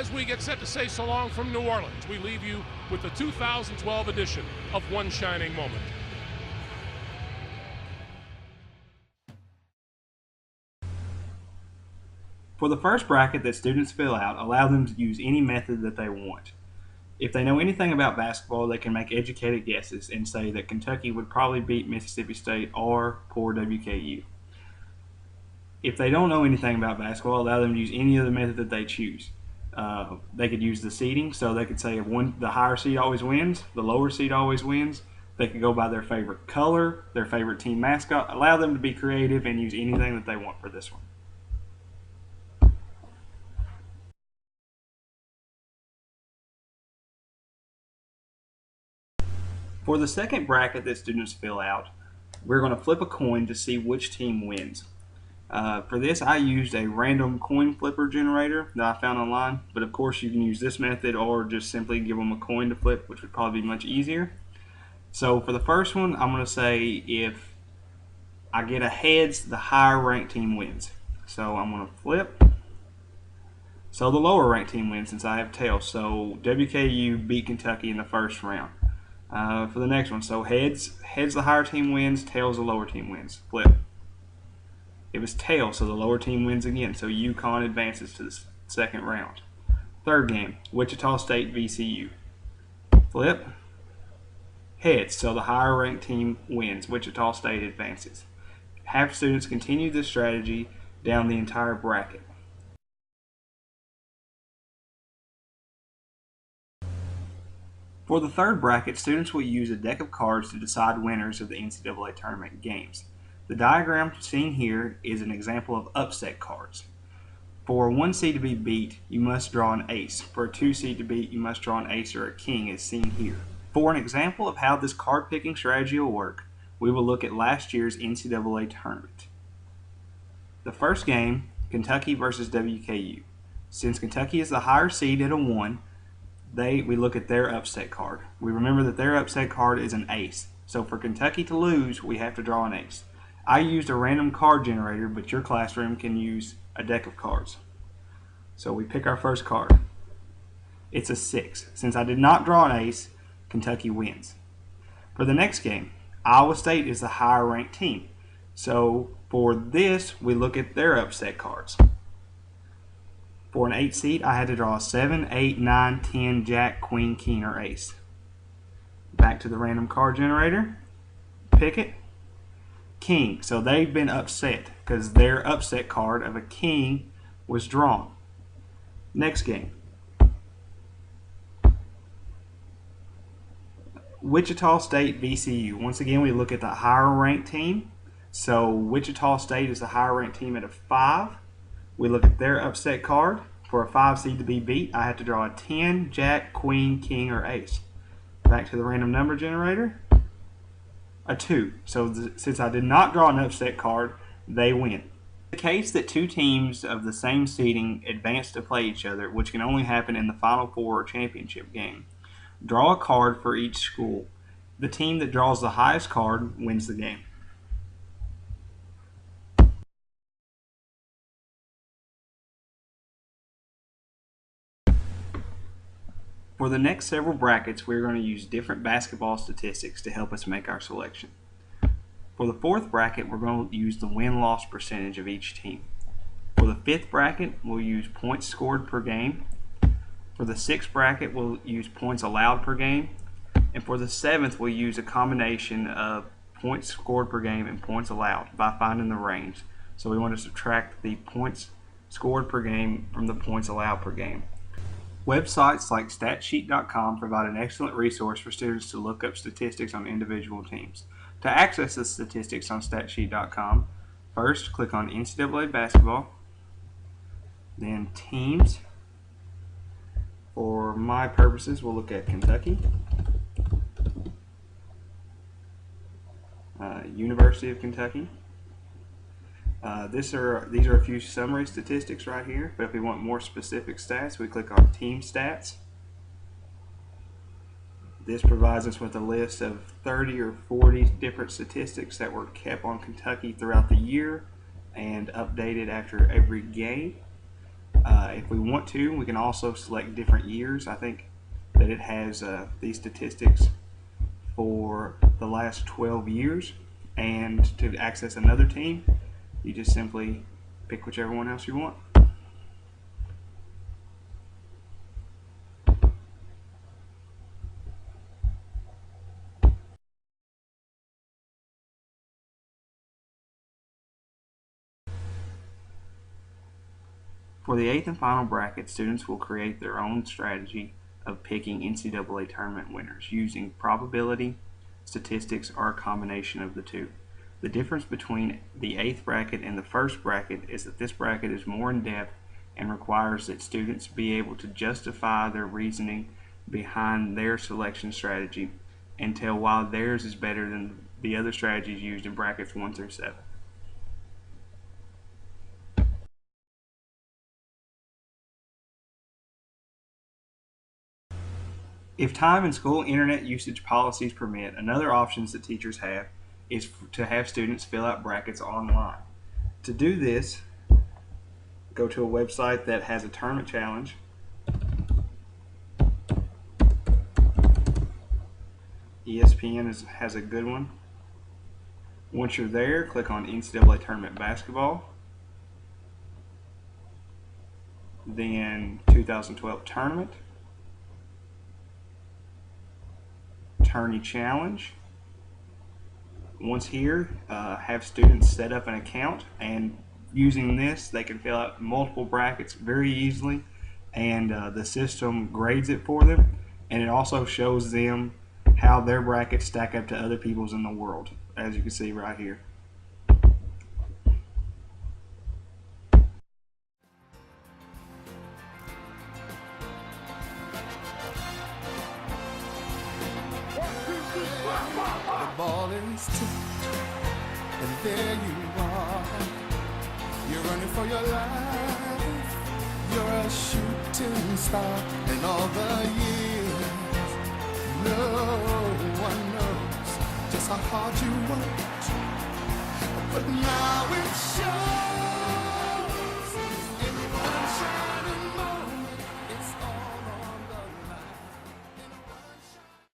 As we get set to say so long from New Orleans, we leave you with the 2012 edition of One Shining Moment. For the first bracket that students fill out, allow them to use any method that they want. If they know anything about basketball, they can make educated guesses and say that Kentucky would probably beat Mississippi State or poor WKU. If they don't know anything about basketball, allow them to use any other method that they choose. They could use the seeding, so they could say if the higher seed always wins, the lower seed always wins. They could go by their favorite color, their favorite team mascot. Allow them to be creative and use anything that they want for this one. For the second bracket that students fill out, we're going to flip a coin to see which team wins. For this, I used a random coin flipper generator that I found online, but of course you can use this method or just simply give them a coin to flip, which would probably be much easier. So for the first one, I'm going to say if I get a heads, the higher ranked team wins. So I'm going to flip. So the lower ranked team wins since I have tails. So WKU beat Kentucky in the first round. For the next one, so heads the higher team wins, tails the lower team wins. Flip. It was tails, so the lower team wins again. So UConn advances to the second round. Third game, Wichita State VCU. Flip. Heads, so the higher ranked team wins. Wichita State advances. Have students continue this strategy down the entire bracket. For the third bracket, students will use a deck of cards to decide winners of the NCAA tournament games. The diagram seen here is an example of upset cards. For a 1 seed to be beat, you must draw an ace. For a 2 seed to beat, you must draw an ace or a king as seen here. For an example of how this card picking strategy will work, we will look at last year's NCAA tournament. The first game, Kentucky versus WKU. Since Kentucky is the higher seed at a 1, we look at their upset card. We remember that their upset card is an ace. So for Kentucky to lose, we have to draw an ace. I used a random card generator, but your classroom can use a deck of cards. So we pick our first card. It's a 6. Since I did not draw an ace, Kentucky wins. For the next game, Iowa State is the higher ranked team. So for this, we look at their upset cards. For an 8 seed, I had to draw a 7, 8, 9, 10, jack, queen, king, or ace. Back to the random card generator. Pick it. King. So they've been upset because their upset card of a king was drawn. Next game. Wichita State VCU. Once again, we look at the higher ranked team. So Wichita State is the higher ranked team at a 5. We look at their upset card. For a 5 seed to be beat, I have to draw a 10, jack, queen, king, or ace. Back to the random number generator. A 2. So since I did not draw an upset card, they win. In the case that two teams of the same seeding advance to play each other, which can only happen in the Final Four or championship game, draw a card for each school. The team that draws the highest card wins the game. For the next several brackets, we're going to use different basketball statistics to help us make our selection. For the fourth bracket, we're going to use the win-loss percentage of each team. For the fifth bracket, we'll use points scored per game. For the sixth bracket, we'll use points allowed per game. And for the seventh, we'll use a combination of points scored per game and points allowed by finding the range. So we want to subtract the points scored per game from the points allowed per game. Websites like statsheet.com provide an excellent resource for students to look up statistics on individual teams. To access the statistics on statsheet.com, first click on NCAA basketball, then teams. For my purposes, we'll look at Kentucky, University of Kentucky. These are a few summary statistics right here, but if we want more specific stats, we click on Team Stats. This provides us with a list of 30 or 40 different statistics that were kept on Kentucky throughout the year and updated after every game. If we want to, we can also select different years. I think that it has these statistics for the last 12 years. And to access another team, you just simply pick whichever one else you want. For the 8th and final bracket, students will create their own strategy of picking NCAA tournament winners using probability, statistics, or a combination of the two. The difference between the 8th bracket and the 1st bracket is that this bracket is more in depth and requires that students be able to justify their reasoning behind their selection strategy and tell why theirs is better than the other strategies used in brackets 1 through 7. If time and school internet usage policies permit, another option that teachers have is to have students fill out brackets online. To do this, go to a website that has a tournament challenge. ESPN has a good one. Once you're there, click on NCAA Tournament Basketball. Then 2012 Tournament. Tourney Challenge. Once here, have students set up an account, and using this they can fill out multiple brackets very easily, and the system grades it for them, and it also shows them how their brackets stack up to other people's in the world, as you can see right here. The ball is tipped, and there you are. You're running for your life. You're a shooting star. And all the years, no one knows just how hard you worked. But now it's